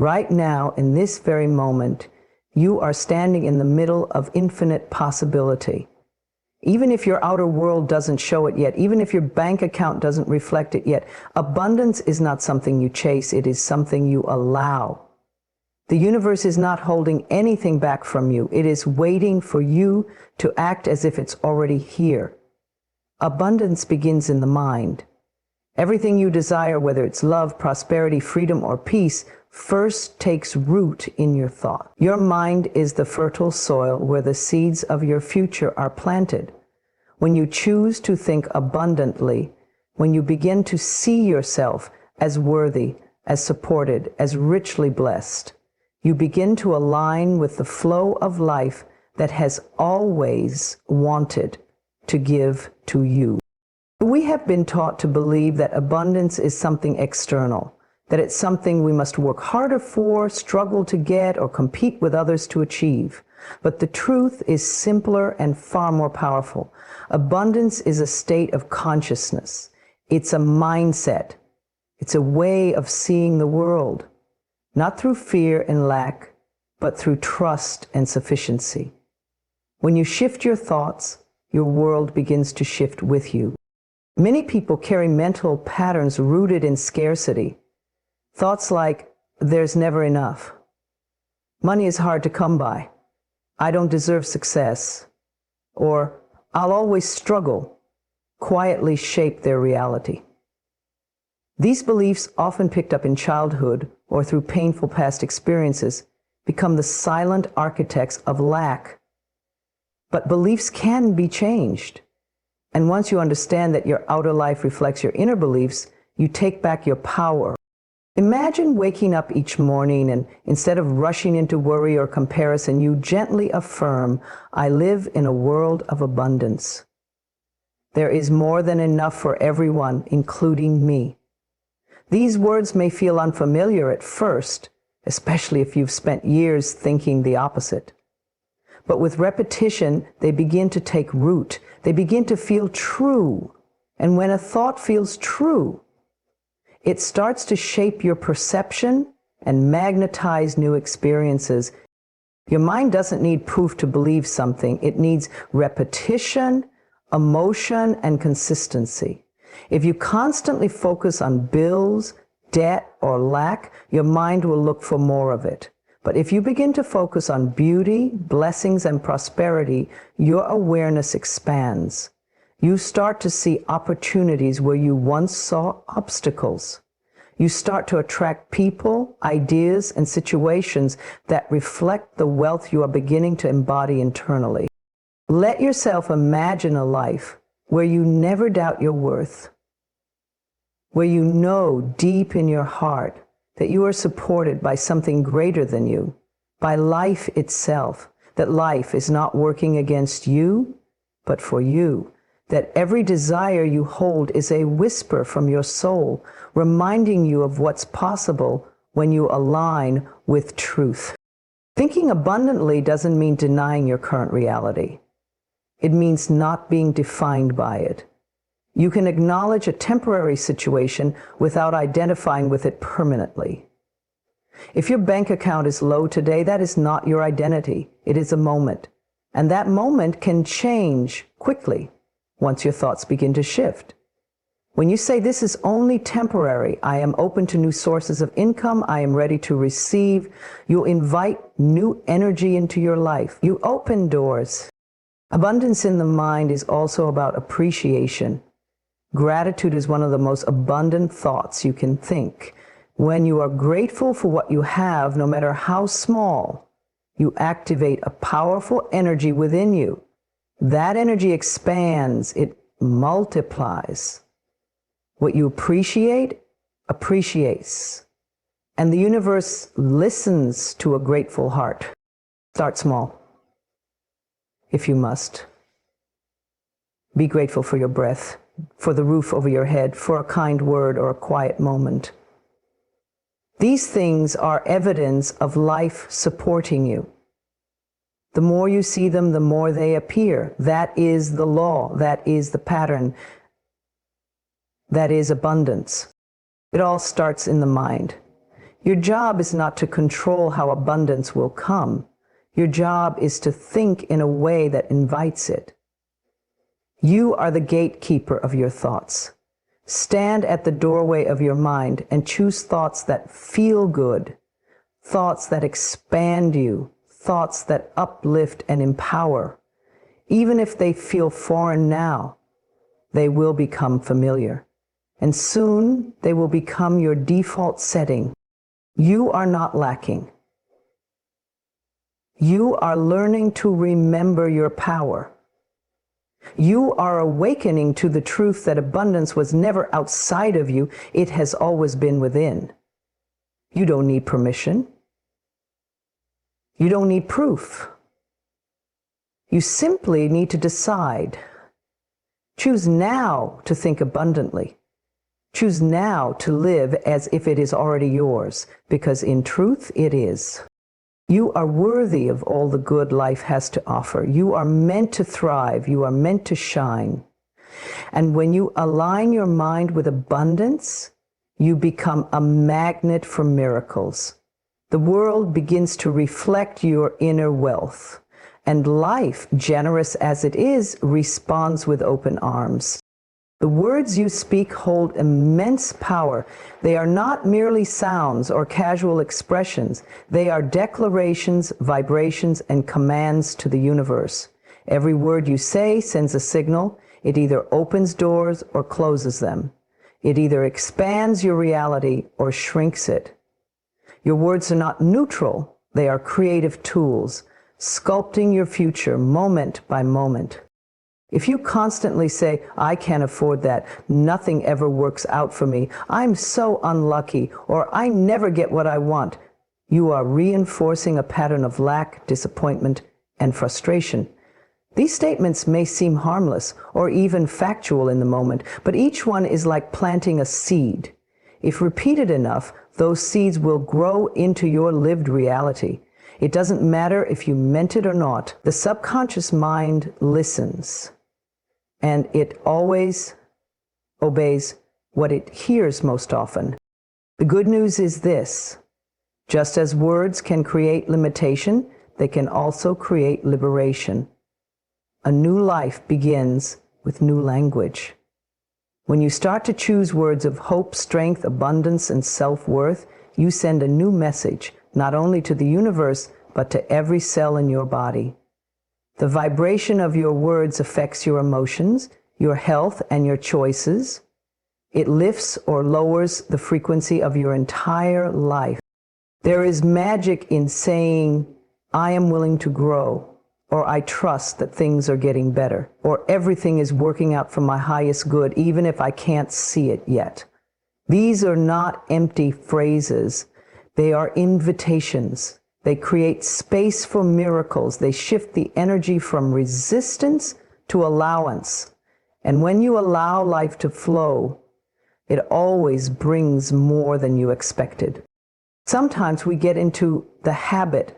Right now, in this very moment, you are standing in the middle of infinite possibility. Even if your outer world doesn't show it yet, even if your bank account doesn't reflect it yet, abundance is not something you chase, it is something you allow. The universe is not holding anything back from you. It is waiting for you to act as if it's already here. Abundance begins in the mind. Everything you desire, whether it's love, prosperity, freedom, or peace, first takes root in your thought. Your mind is the fertile soil where the seeds of your future are planted. When you choose to think abundantly, when you begin to see yourself as worthy, as supported, as richly blessed, you begin to align with the flow of life that has always wanted to give to you. We have been taught to believe that abundance is something external, that it's something we must work harder for, struggle to get, or compete with others to achieve. But the truth is simpler and far more powerful. Abundance is a state of consciousness. It's a mindset. It's a way of seeing the world, not through fear and lack, but through trust and sufficiency. When you shift your thoughts, your world begins to shift with you. Many people carry mental patterns rooted in scarcity. Thoughts like, there's never enough. Money is hard to come by. I don't deserve success. Or, I'll always struggle, quietly shape their reality. These beliefs, often picked up in childhood or through painful past experiences, become the silent architects of lack. But beliefs can be changed. And once you understand that your outer life reflects your inner beliefs, you take back your power. Imagine waking up each morning and instead of rushing into worry or comparison, you gently affirm, I live in a world of abundance. There is more than enough for everyone, including me. These words may feel unfamiliar at first, especially if you've spent years thinking the opposite. But with repetition, they begin to take root. They begin to feel true. And when a thought feels true, it starts to shape your perception and magnetize new experiences. Your mind doesn't need proof to believe something. It needs repetition, emotion, and consistency. If you constantly focus on bills, debt, or lack, your mind will look for more of it. But if you begin to focus on beauty, blessings, and prosperity, your awareness expands. You start to see opportunities where you once saw obstacles. You start to attract people, ideas, and situations that reflect the wealth you are beginning to embody internally. Let yourself imagine a life where you never doubt your worth, where you know deep in your heart that you are supported by something greater than you, by life itself, that life is not working against you, but for you, that every desire you hold is a whisper from your soul, reminding you of what's possible when you align with truth. Thinking abundantly doesn't mean denying your current reality. It means not being defined by it. You can acknowledge a temporary situation without identifying with it permanently. If your bank account is low today, that is not your identity. It is a moment. And that moment can change quickly once your thoughts begin to shift. When you say, this is only temporary, I am open to new sources of income, I am ready to receive, you invite new energy into your life. You open doors. Abundance in the mind is also about appreciation. Gratitude is one of the most abundant thoughts you can think. When you are grateful for what you have, no matter how small, you activate a powerful energy within you. That energy expands, it multiplies. What you appreciate, appreciates. And the universe listens to a grateful heart. Start small, if you must. Be grateful for your breath, for the roof over your head, for a kind word or a quiet moment. These things are evidence of life supporting you. The more you see them, the more they appear. That is the law. That is the pattern. That is abundance. It all starts in the mind. Your job is not to control how abundance will come. Your job is to think in a way that invites it. You are the gatekeeper of your thoughts. Stand at the doorway of your mind and choose thoughts that feel good, thoughts that expand you, thoughts that uplift and empower. Even if they feel foreign now, they will become familiar. And soon they will become your default setting. You are not lacking. You are learning to remember your power. You are awakening to the truth that abundance was never outside of you, it has always been within. You don't need permission. You don't need proof. You simply need to decide. Choose now to think abundantly. Choose now to live as if it is already yours, because in truth it is. You are worthy of all the good life has to offer. You are meant to thrive. You are meant to shine. And when you align your mind with abundance, you become a magnet for miracles. The world begins to reflect your inner wealth, and life, generous as it is, responds with open arms. The words you speak hold immense power. They are not merely sounds or casual expressions. They are declarations, vibrations, and commands to the universe. Every word you say sends a signal. It either opens doors or closes them. It either expands your reality or shrinks it. Your words are not neutral. They are creative tools, sculpting your future moment by moment. If you constantly say, I can't afford that, nothing ever works out for me, I'm so unlucky, or I never get what I want, you are reinforcing a pattern of lack, disappointment, and frustration. These statements may seem harmless or even factual in the moment, but each one is like planting a seed. If repeated enough, those seeds will grow into your lived reality. It doesn't matter if you meant it or not. The subconscious mind listens. And it always obeys what it hears most often. The good news is this: just as words can create limitation, they can also create liberation. A new life begins with new language. When you start to choose words of hope, strength, abundance, and self-worth, you send a new message, not only to the universe, but to every cell in your body. The vibration of your words affects your emotions, your health, and your choices. It lifts or lowers the frequency of your entire life. There is magic in saying, I am willing to grow, or I trust that things are getting better, or everything is working out for my highest good, even if I can't see it yet. These are not empty phrases. They are invitations. They create space for miracles. They shift the energy from resistance to allowance. And when you allow life to flow, it always brings more than you expected. Sometimes we get into the habit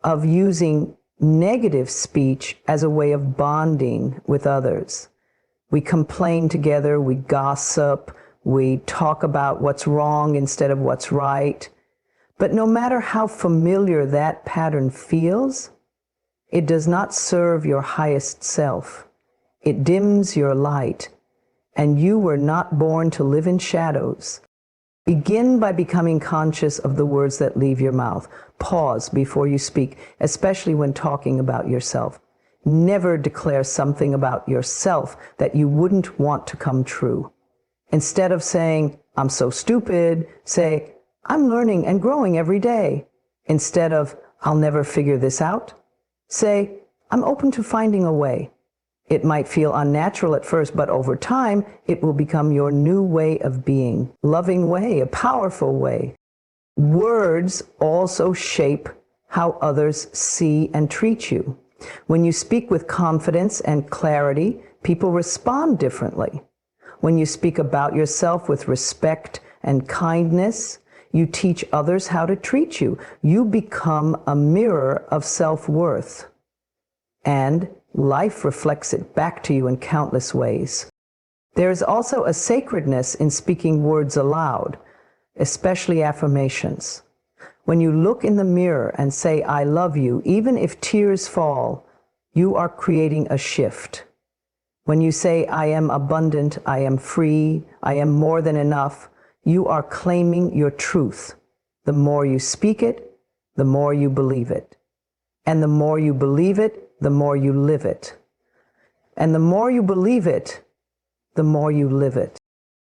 of using negative speech as a way of bonding with others. We complain together, we gossip, we talk about what's wrong instead of what's right. But no matter how familiar that pattern feels, it does not serve your highest self. It dims your light, and you were not born to live in shadows. Begin by becoming conscious of the words that leave your mouth. Pause before you speak, especially when talking about yourself. Never declare something about yourself that you wouldn't want to come true. Instead of saying, I'm so stupid, say, I'm learning and growing every day. Instead of, I'll never figure this out, say, I'm open to finding a way. It might feel unnatural at first, but over time, it will become your new way of being. Loving way, a powerful way. Words also shape how others see and treat you. When you speak with confidence and clarity, people respond differently. When you speak about yourself with respect and kindness, you teach others how to treat you. You become a mirror of self-worth. And life reflects it back to you in countless ways. There is also a sacredness in speaking words aloud. especially affirmations. When you look in the mirror and say, "I love you," even if tears fall, you are creating a shift. When you say, "I am abundant, I am free, I am more than enough," you are claiming your truth. The more you speak it, the more you believe it. And the more you believe it, the more you live it. And the more you believe it, the more you live it.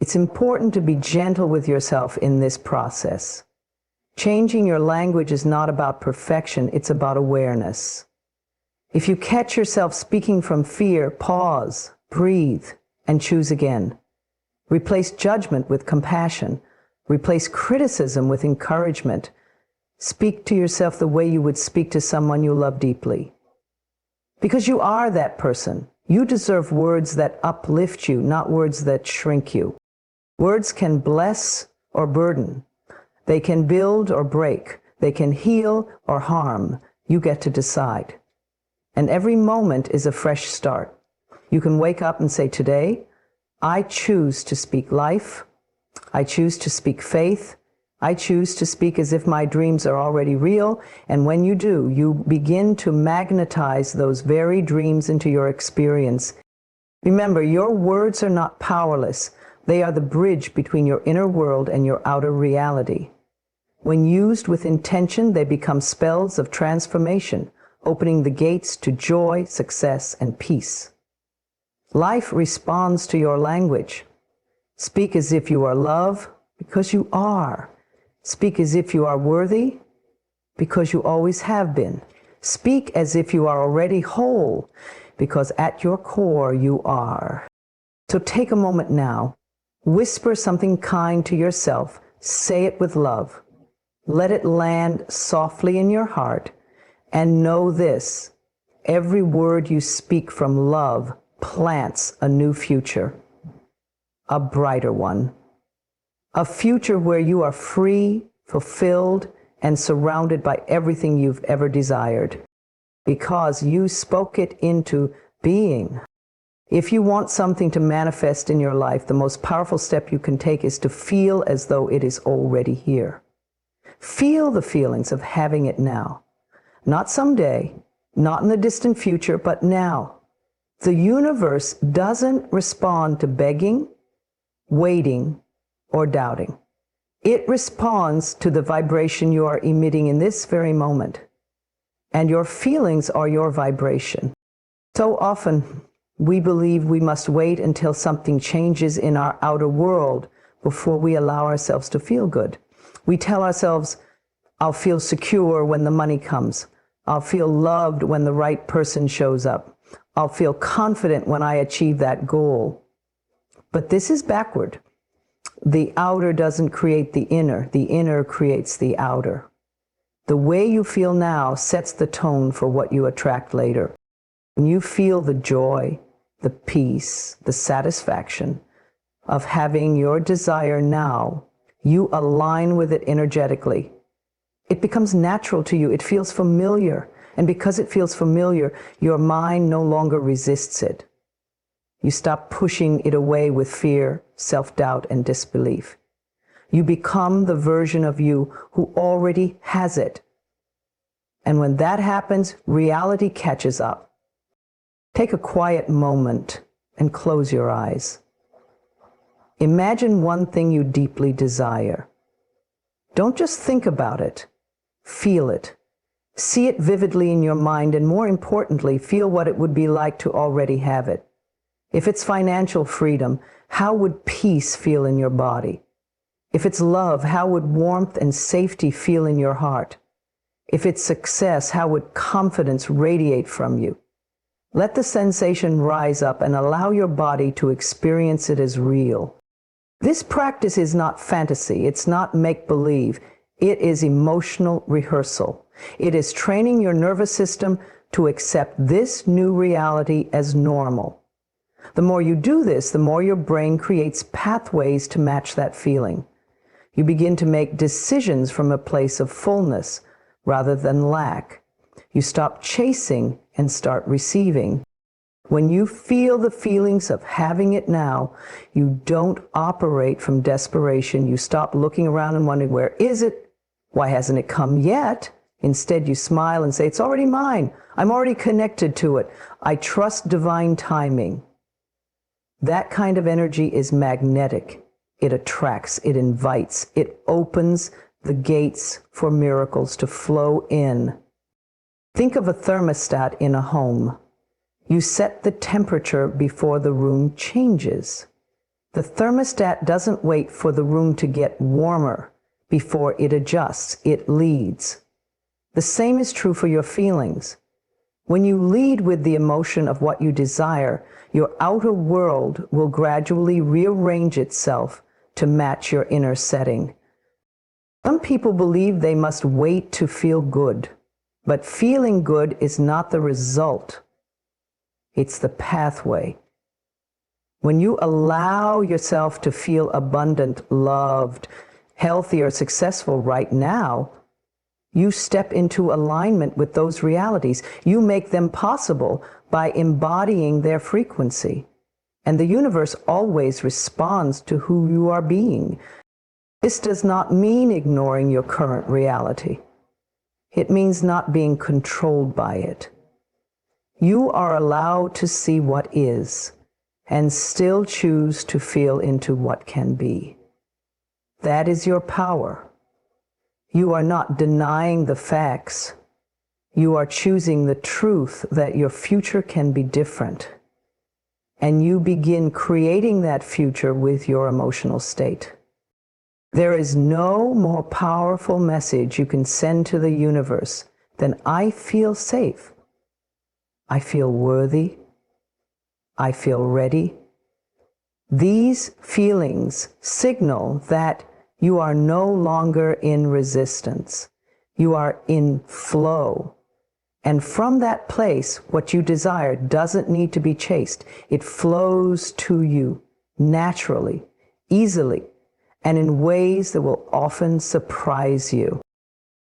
It's important to be gentle with yourself in this process. Changing your language is not about perfection, it's about awareness. If you catch yourself speaking from fear, pause, breathe, and choose again. Replace judgment with compassion. Replace criticism with encouragement. Speak to yourself the way you would speak to someone you love deeply. Because you are that person. You deserve words that uplift you, not words that shrink you. Words can bless or burden. They can build or break. They can heal or harm. You get to decide. And every moment is a fresh start. You can wake up and say, "Today, I choose to speak life. I choose to speak faith. I choose to speak as if my dreams are already real." And when you do, you begin to magnetize those very dreams into your experience. Remember, your words are not powerless. They are the bridge between your inner world and your outer reality. When used with intention, they become spells of transformation, opening the gates to joy, success, and peace. Life responds to your language. Speak as if you are loved, because you are. Speak as if you are worthy, because you always have been. Speak as if you are already whole, because at your core you are. So take a moment now. Whisper something kind to yourself. Say it with love. Let it land softly in your heart. And know this, every word you speak from love plants a new future, a brighter one, a future where you are free, fulfilled, and surrounded by everything you've ever desired, because you spoke it into being. If you want something to manifest in your life, the most powerful step you can take is to feel as though it is already here. Feel the feelings of having it now. Not someday, not in the distant future, but now. The universe doesn't respond to begging, waiting, or doubting. It responds to the vibration you are emitting in this very moment. And your feelings are your vibration. So often, we believe we must wait until something changes in our outer world before we allow ourselves to feel good. We tell ourselves, "I'll feel secure when the money comes. I'll feel loved when the right person shows up. I'll feel confident when I achieve that goal." But this is backward. The outer doesn't create the inner creates the outer. The way you feel now sets the tone for what you attract later. When you feel the joy, the peace, the satisfaction of having your desire now, you align with it energetically. It becomes natural to you. It feels familiar. And because it feels familiar, your mind no longer resists it. You stop pushing it away with fear, self-doubt, and disbelief. You become the version of you who already has it. And when that happens, reality catches up. Take a quiet moment and close your eyes. Imagine one thing you deeply desire. Don't just think about it. Feel it. See it vividly in your mind, and more importantly, feel what it would be like to already have it. If it's financial freedom, how would peace feel in your body? If it's love, how would warmth and safety feel in your heart? If it's success, how would confidence radiate from you? Let the sensation rise up and allow your body to experience it as real. This practice is not fantasy. It's not make-believe. It is emotional rehearsal. It is training your nervous system to accept this new reality as normal. The more you do this, the more your brain creates pathways to match that feeling. You begin to make decisions from a place of fullness rather than lack. You stop chasing and start receiving. When you feel the feelings of having it now, you don't operate from desperation. You stop looking around and wondering, where is it? Why hasn't it come yet? Instead, you smile and say, it's already mine. I'm already connected to it. I trust divine timing. That kind of energy is magnetic. It attracts, it invites, it opens the gates for miracles to flow in. Think of a thermostat in a home. You set the temperature before the room changes. The thermostat doesn't wait for the room to get warmer before it adjusts, it leads. The same is true for your feelings. When you lead with the emotion of what you desire, your outer world will gradually rearrange itself to match your inner setting. Some people believe they must wait to feel good, but feeling good is not the result. It's the pathway. When you allow yourself to feel abundant, loved, healthy, or successful right now, you step into alignment with those realities. You make them possible by embodying their frequency. And the universe always responds to who you are being. This does not mean ignoring your current reality. It means not being controlled by it. You are allowed to see what is and still choose to feel into what can be. That is your power. You are not denying the facts. You are choosing the truth that your future can be different. And you begin creating that future with your emotional state. There is no more powerful message you can send to the universe than I feel safe. I feel worthy. I feel ready. These feelings signal that you are no longer in resistance. You are in flow. And from that place, what you desire doesn't need to be chased. It flows to you naturally, easily, and in ways that will often surprise you.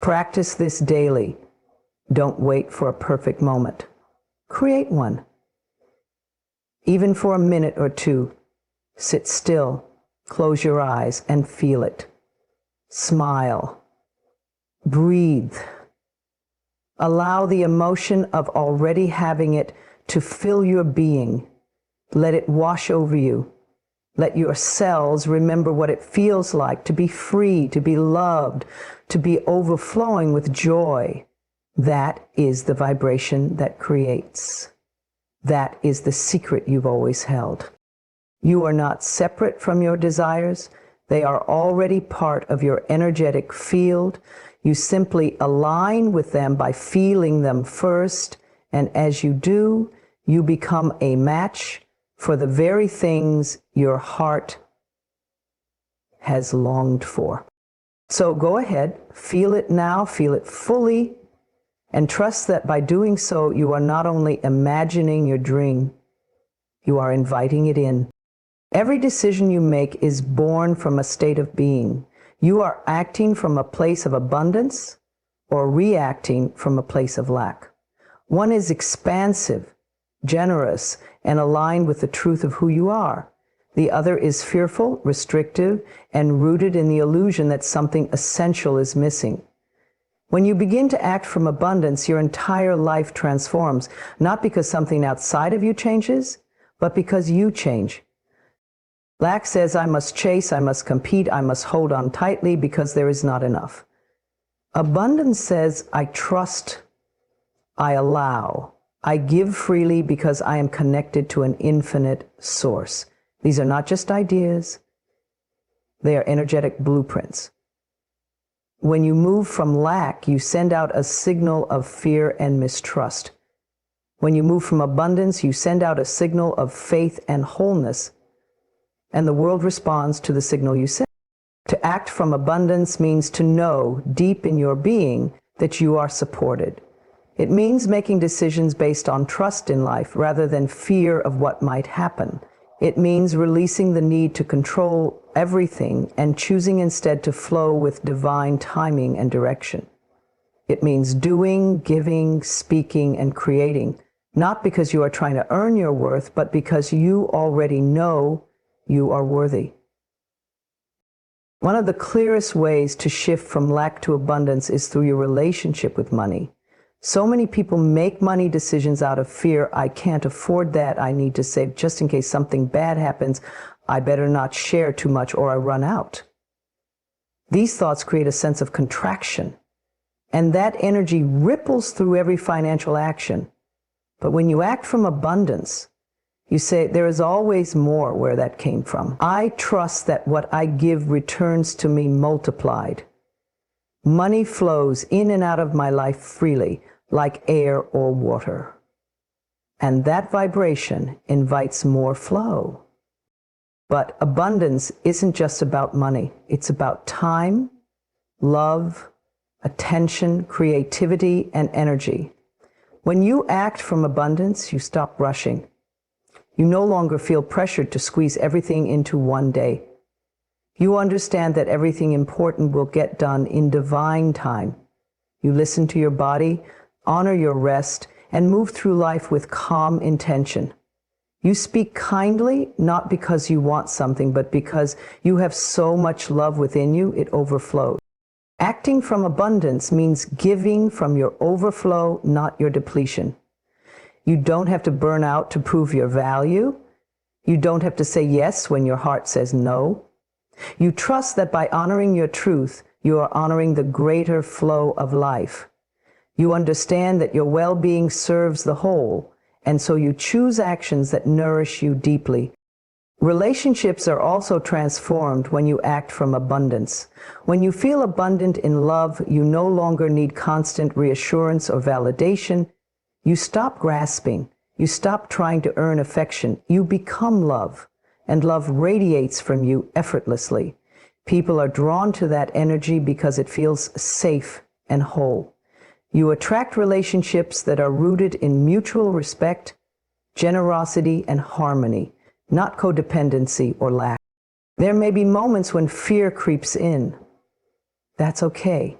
Practice this daily. Don't wait for a perfect moment. Create one. Even for a minute or two, sit still, close your eyes, and feel it. Smile. Breathe. Allow the emotion of already having it to fill your being. Let it wash over you. Let your cells remember what it feels like to be free, to be loved, to be overflowing with joy. That is the vibration that creates. That is the secret you've always held. You are not separate from your desires. They are already part of your energetic field. You simply align with them by feeling them first, and as you do, you become a match for the very things your heart has longed for. So go ahead, feel it now, feel it fully, and trust that by doing so, you are not only imagining your dream, you are inviting it in. Every decision you make is born from a state of being. You are acting from a place of abundance or reacting from a place of lack. One is expansive, generous, and aligned with the truth of who you are. The other is fearful, restrictive, and rooted in the illusion that something essential is missing. When you begin to act from abundance, your entire life transforms, not because something outside of you changes, but because you change. Lack says, I must chase, I must compete, I must hold on tightly because there is not enough. Abundance says, I trust, I allow, I give freely because I am connected to an infinite source. These are not just ideas, they are energetic blueprints. When you move from lack, you send out a signal of fear and mistrust. When you move from abundance, you send out a signal of faith and wholeness, and the world responds to the signal you send. To act from abundance means to know deep in your being that you are supported. It means making decisions based on trust in life rather than fear of what might happen. It means releasing the need to control everything and choosing instead to flow with divine timing and direction. It means doing, giving, speaking, and creating, Not because you are trying to earn your worth, but because you already know you are worthy. One of the clearest ways to shift from lack to abundance is through your relationship with money. So many people make money decisions out of fear. I can't afford that. I need to save just in case something bad happens. I better not share too much or I run out. These thoughts create a sense of contraction, and that energy ripples through every financial action. But when you act from abundance, you say, there is always more where that came from. I trust that what I give returns to me multiplied. Money flows in and out of my life freely, like air or water. And that vibration invites more flow. But abundance isn't just about money. It's about time, love, attention, creativity, and energy. When you act from abundance, you stop rushing. You no longer feel pressured to squeeze everything into one day. You understand that everything important will get done in divine time. You listen to your body, honor your rest, and move through life with calm intention. You speak kindly, not because you want something, but because you have so much love within you, it overflows. Acting from abundance means giving from your overflow, not your depletion. You don't have to burn out to prove your value. You don't have to say yes when your heart says no. You trust that by honoring your truth, you are honoring the greater flow of life. You understand that your well-being serves the whole, and so you choose actions that nourish you deeply. Relationships are also transformed when you act from abundance. When you feel abundant in love, you no longer need constant reassurance or validation. You stop grasping. You stop trying to earn affection. You become love, and love radiates from you effortlessly. People are drawn to that energy because it feels safe and whole. You attract relationships that are rooted in mutual respect, generosity, and harmony, not codependency or lack. There may be moments when fear creeps in. That's okay.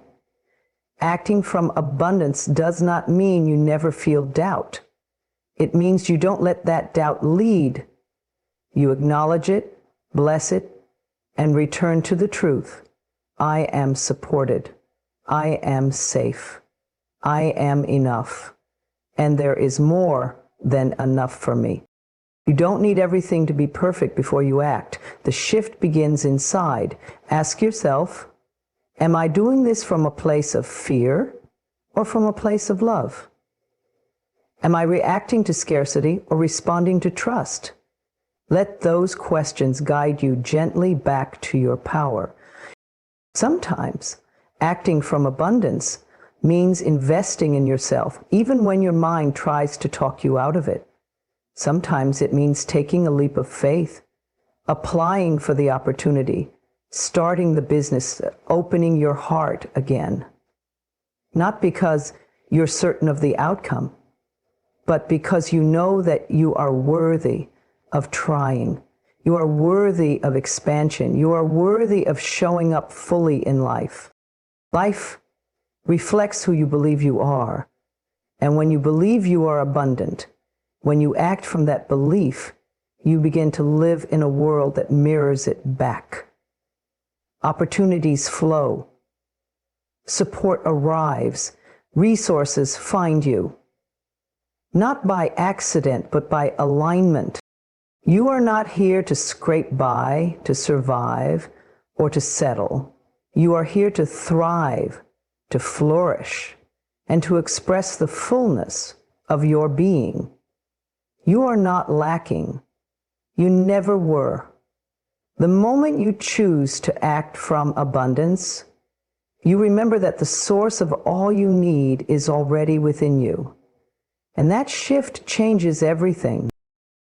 Acting from abundance does not mean you never feel doubt. It means you don't let that doubt lead. You acknowledge it, bless it, and return to the truth. I am supported. I am safe. I am enough. And there is more than enough for me. You don't need everything to be perfect before you act. The shift begins inside. Ask yourself, am I doing this from a place of fear or from a place of love? Am I reacting to scarcity or responding to trust? Let those questions guide you gently back to your power. Sometimes acting from abundance means investing in yourself, even when your mind tries to talk you out of it. Sometimes it means taking a leap of faith, applying for the opportunity, starting the business, opening your heart again. Not because you're certain of the outcome, but because you know that you are worthy of trying. You are worthy of expansion. You are worthy of showing up fully in life. Life reflects who you believe you are. And when you believe you are abundant, when you act from that belief, you begin to live in a world that mirrors it back. Opportunities flow. Support arrives. Resources find you. Not by accident, but by alignment. You are not here to scrape by, to survive, or to settle. You are here to thrive, to flourish, and to express the fullness of your being. You are not lacking. You never were. The moment you choose to act from abundance, you remember that the source of all you need is already within you. And that shift changes everything.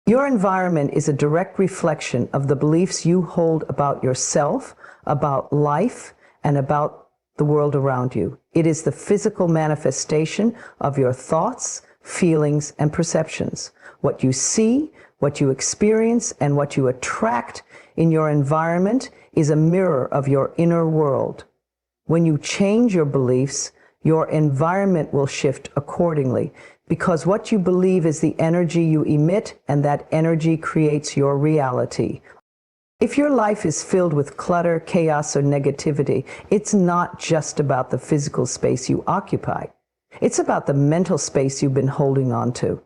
Your environment is a direct reflection of the beliefs you hold about yourself, about life, and about the world around you. It is the physical manifestation of your thoughts, feelings, and perceptions. What you see, what you experience, and what you attract in your environment is a mirror of your inner world. When you change your beliefs, your environment will shift accordingly. Because what you believe is the energy you emit, and that energy creates your reality. If your life is filled with clutter, chaos, or negativity, it's not just about the physical space you occupy. It's about the mental space you've been holding on to.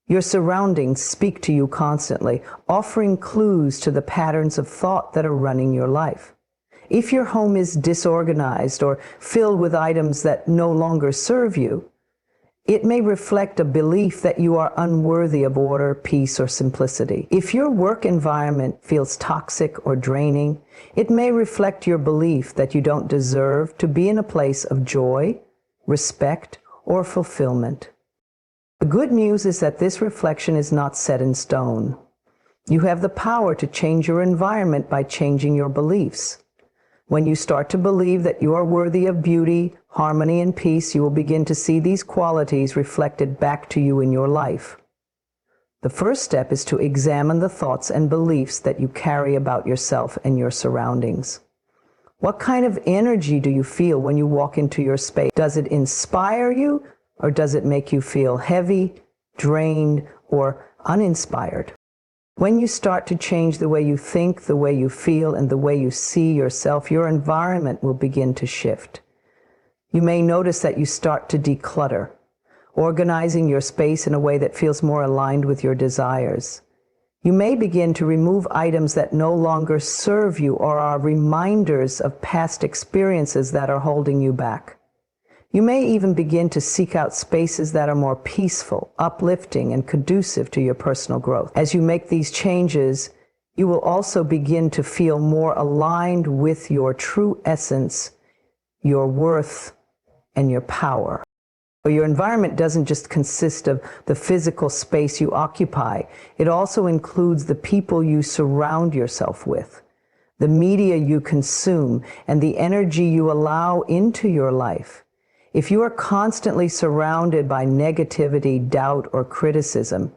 Your surroundings speak to you constantly, offering clues to the patterns of thought that are running your life. If your home is disorganized or filled with items that no longer serve you, it may reflect a belief that you are unworthy of order, peace, or simplicity. If your work environment feels toxic or draining, it may reflect your belief that you don't deserve to be in a place of joy, respect, or fulfillment. The good news is that this reflection is not set in stone. You have the power to change your environment by changing your beliefs. When you start to believe that you are worthy of beauty, harmony, and peace, you will begin to see these qualities reflected back to you in your life. The first step is to examine the thoughts and beliefs that you carry about yourself and your surroundings. What kind of energy do you feel when you walk into your space? Does it inspire you, or does it make you feel heavy, drained, or uninspired? When you start to change the way you think, the way you feel, and the way you see yourself, your environment will begin to shift. You may notice that you start to declutter, organizing your space in a way that feels more aligned with your desires. You may begin to remove items that no longer serve you or are reminders of past experiences that are holding you back. You may even begin to seek out spaces that are more peaceful, uplifting, and conducive to your personal growth. As you make these changes, you will also begin to feel more aligned with your true essence, your worth, and your power. Your environment doesn't just consist of the physical space you occupy. It also includes the people you surround yourself with, the media you consume, and the energy you allow into your life. If you are constantly surrounded by negativity, doubt, or criticism,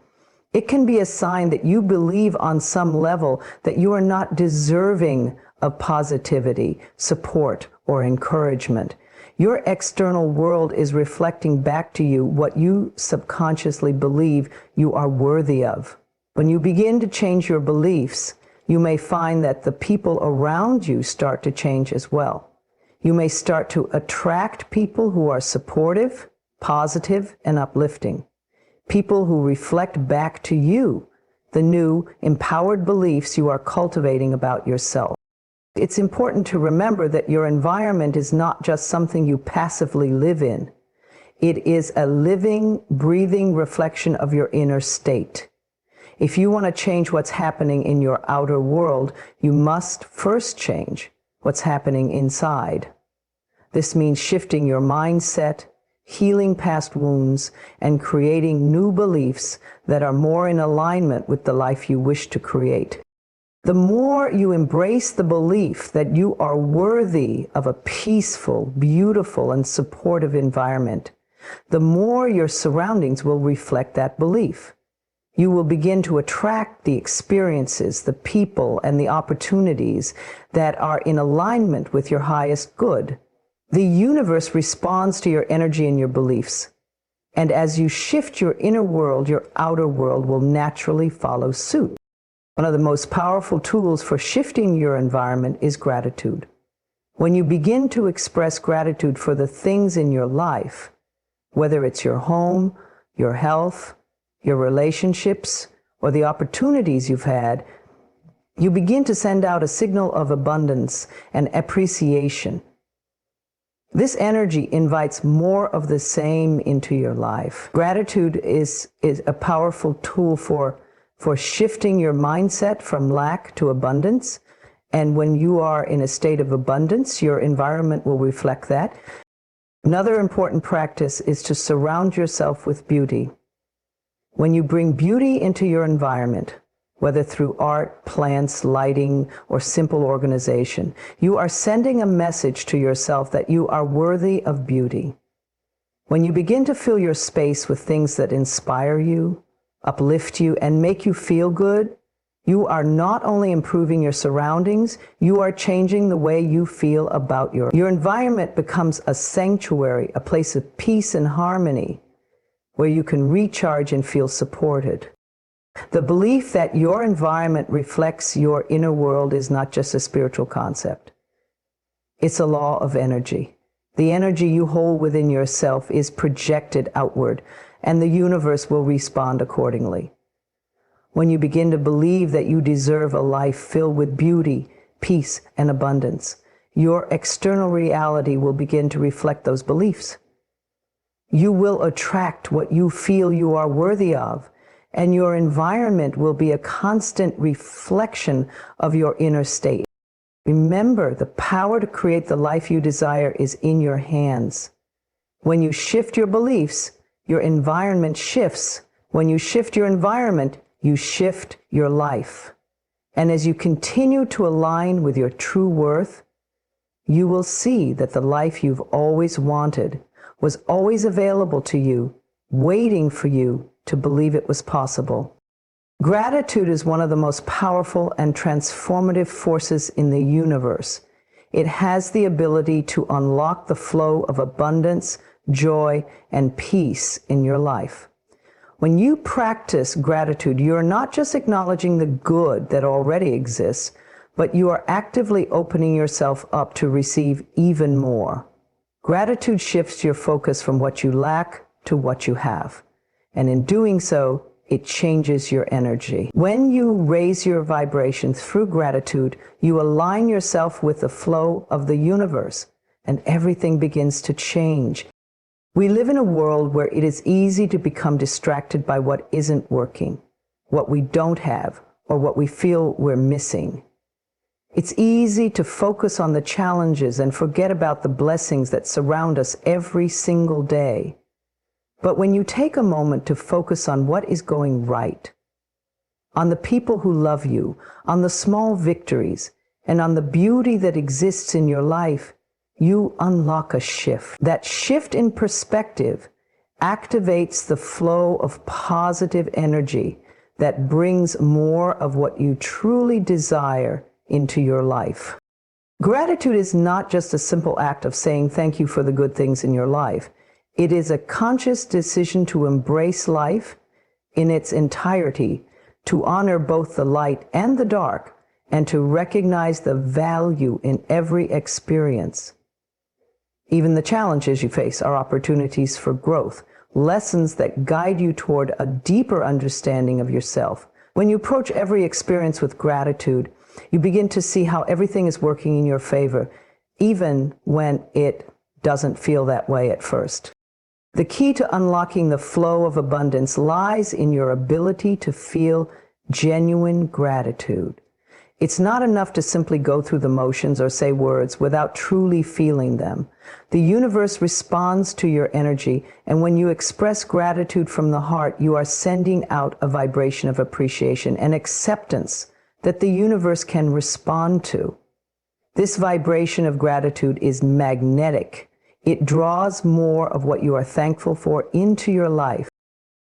it can be a sign that you believe on some level that you are not deserving of positivity, support, or encouragement. Your external world is reflecting back to you what you subconsciously believe you are worthy of. When you begin to change your beliefs, you may find that the people around you start to change as well. You may start to attract people who are supportive, positive, and uplifting. People who reflect back to you the new, empowered beliefs you are cultivating about yourself. It's important to remember that your environment is not just something you passively live in. It is a living, breathing reflection of your inner state. If you want to change what's happening in your outer world, you must first change what's happening inside. This means shifting your mindset, healing past wounds, and creating new beliefs that are more in alignment with the life you wish to create. The more you embrace the belief that you are worthy of a peaceful, beautiful, and supportive environment, the more your surroundings will reflect that belief. You will begin to attract the experiences, the people, and the opportunities that are in alignment with your highest good. The universe responds to your energy and your beliefs. And as you shift your inner world, your outer world will naturally follow suit. One of the most powerful tools for shifting your environment is gratitude. When you begin to express gratitude for the things in your life, whether it's your home, your health, your relationships, or the opportunities you've had, you begin to send out a signal of abundance and appreciation. This energy invites more of the same into your life. Gratitude is a powerful tool for shifting your mindset from lack to abundance. And when you are in a state of abundance, your environment will reflect that. Another important practice is to surround yourself with beauty. When you bring beauty into your environment, whether through art, plants, lighting, or simple organization, you are sending a message to yourself that you are worthy of beauty. When you begin to fill your space with things that inspire you, uplift you, and make you feel good, you are not only improving your surroundings, you are changing the way you feel about your environment becomes a sanctuary, a place of peace and harmony, where you can recharge and feel supported. The belief that your environment reflects your inner world is not just a spiritual concept. It's a law of energy. The energy you hold within yourself is projected outward, and the universe will respond accordingly. When you begin to believe that you deserve a life filled with beauty, peace, and abundance, your external reality will begin to reflect those beliefs. You will attract what you feel you are worthy of, and your environment will be a constant reflection of your inner state. Remember, the power to create the life you desire is in your hands. When you shift your beliefs, your environment shifts. When you shift your environment, you shift your life. And as you continue to align with your true worth, you will see that the life you've always wanted was always available to you, waiting for you to believe it was possible. Gratitude is one of the most powerful and transformative forces in the universe. It has the ability to unlock the flow of abundance, joy, and peace in your life. When you practice gratitude, you're not just acknowledging the good that already exists, but you are actively opening yourself up to receive even more. Gratitude shifts your focus from what you lack to what you have. And in doing so, it changes your energy. When you raise your vibration through gratitude, you align yourself with the flow of the universe, and everything begins to change. We live in a world where it is easy to become distracted by what isn't working, what we don't have, or what we feel we're missing. It's easy to focus on the challenges and forget about the blessings that surround us every single day. But when you take a moment to focus on what is going right, on the people who love you, on the small victories, and on the beauty that exists in your life, you unlock a shift. That shift in perspective activates the flow of positive energy that brings more of what you truly desire into your life. Gratitude is not just a simple act of saying thank you for the good things in your life. It is a conscious decision to embrace life in its entirety, to honor both the light and the dark, and to recognize the value in every experience. Even the challenges you face are opportunities for growth, lessons that guide you toward a deeper understanding of yourself. When you approach every experience with gratitude, you begin to see how everything is working in your favor, even when it doesn't feel that way at first. The key to unlocking the flow of abundance lies in your ability to feel genuine gratitude. It's not enough to simply go through the motions or say words without truly feeling them. The universe responds to your energy, and when you express gratitude from the heart, you are sending out a vibration of appreciation and acceptance that the universe can respond to. This vibration of gratitude is magnetic. It draws more of what you are thankful for into your life.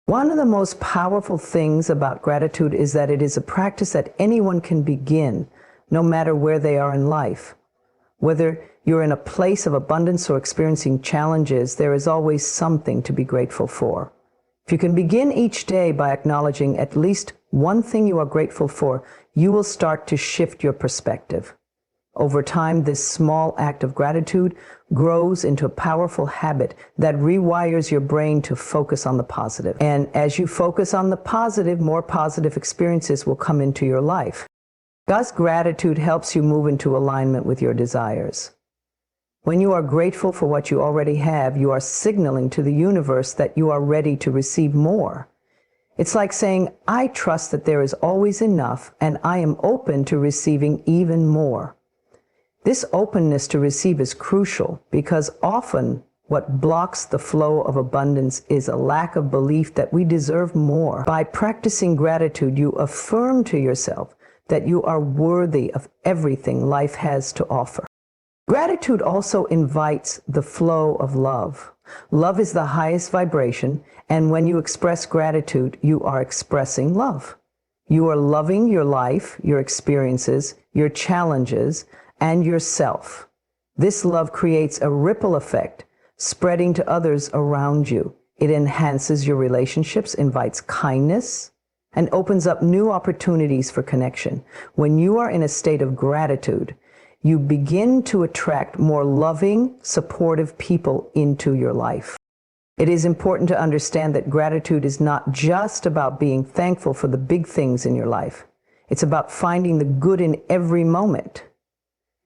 One of the most powerful things about gratitude is that it is a practice that anyone can begin, no matter where they are in life. Whether you're in a place of abundance or experiencing challenges, there is always something to be grateful for. If you can begin each day by acknowledging at least one thing you are grateful for, you will start to shift your perspective. Over time, this small act of gratitude grows into a powerful habit that rewires your brain to focus on the positive. And as you focus on the positive, more positive experiences will come into your life. God's gratitude helps you move into alignment with your desires. When you are grateful for what you already have, you are signaling to the universe that you are ready to receive more. It's like saying, I trust that there is always enough, and I am open to receiving even more. This openness to receive is crucial because often what blocks the flow of abundance is a lack of belief that we deserve more. By practicing gratitude, you affirm to yourself that you are worthy of everything life has to offer. Gratitude also invites the flow of love. Love is the highest vibration, and when you express gratitude, you are expressing love. You are loving your life, your experiences, your challenges, and yourself. This love creates a ripple effect, spreading to others around you. It enhances your relationships, invites kindness, and opens up new opportunities for connection. When you are in a state of gratitude, you begin to attract more loving, supportive people into your life. It is important to understand that gratitude is not just about being thankful for the big things in your life. It's about finding the good in every moment.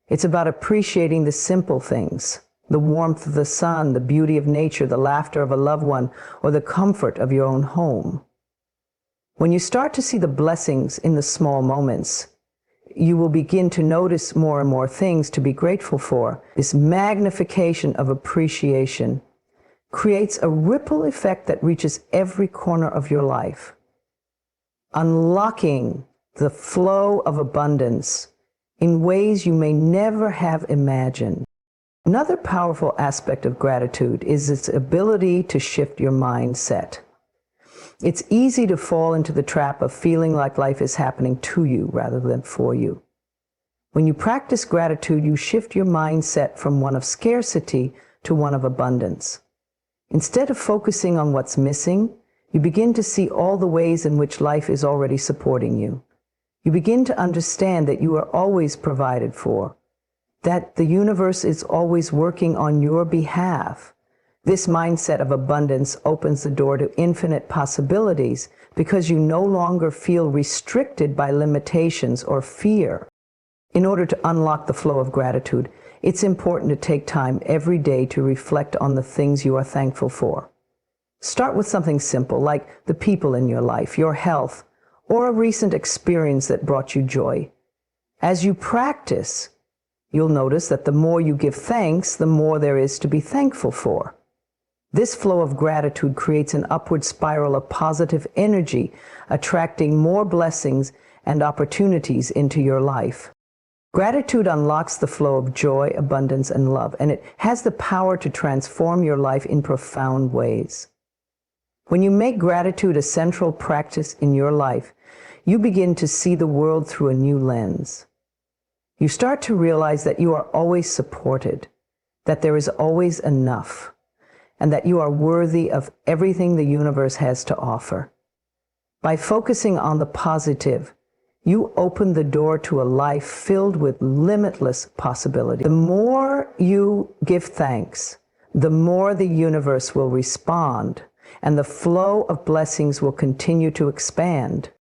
It's about appreciating the simple things, the warmth of the sun, the beauty of nature, the laughter of a loved one, or the comfort of your own home. When you start to see the blessings in the small moments, you will begin to notice more and more things to be grateful for. This magnification of appreciation creates a ripple effect that reaches every corner of your life, unlocking the flow of abundance in ways you may never have imagined. Another powerful aspect of gratitude is its ability to shift your mindset. It's easy to fall into the trap of feeling like life is happening to you rather than for you. When you practice gratitude, you shift your mindset from one of scarcity to one of abundance. Instead of focusing on what's missing, you begin to see all the ways in which life is already supporting you. You begin to understand that you are always provided for, that the universe is always working on your behalf. This mindset of abundance opens the door to infinite possibilities because you no longer feel restricted by limitations or fear. In order to unlock the flow of gratitude, it's important to take time every day to reflect on the things you are thankful for. Start with something simple like the people in your life, your health, or a recent experience that brought you joy. As you practice, you'll notice that the more you give thanks, the more there is to be thankful for. This flow of gratitude creates an upward spiral of positive energy, attracting more blessings and opportunities into your life. Gratitude unlocks the flow of joy, abundance, and love, and it has the power to transform your life in profound ways. When you make gratitude a central practice in your life, you begin to see the world through a new lens. You start to realize that you are always supported, that there is always enough, and that you are worthy of everything the universe has to offer. By focusing on the positive, you open the door to a life filled with limitless possibility. The more you give thanks, the more the universe will respond, and the flow of blessings will continue to expand.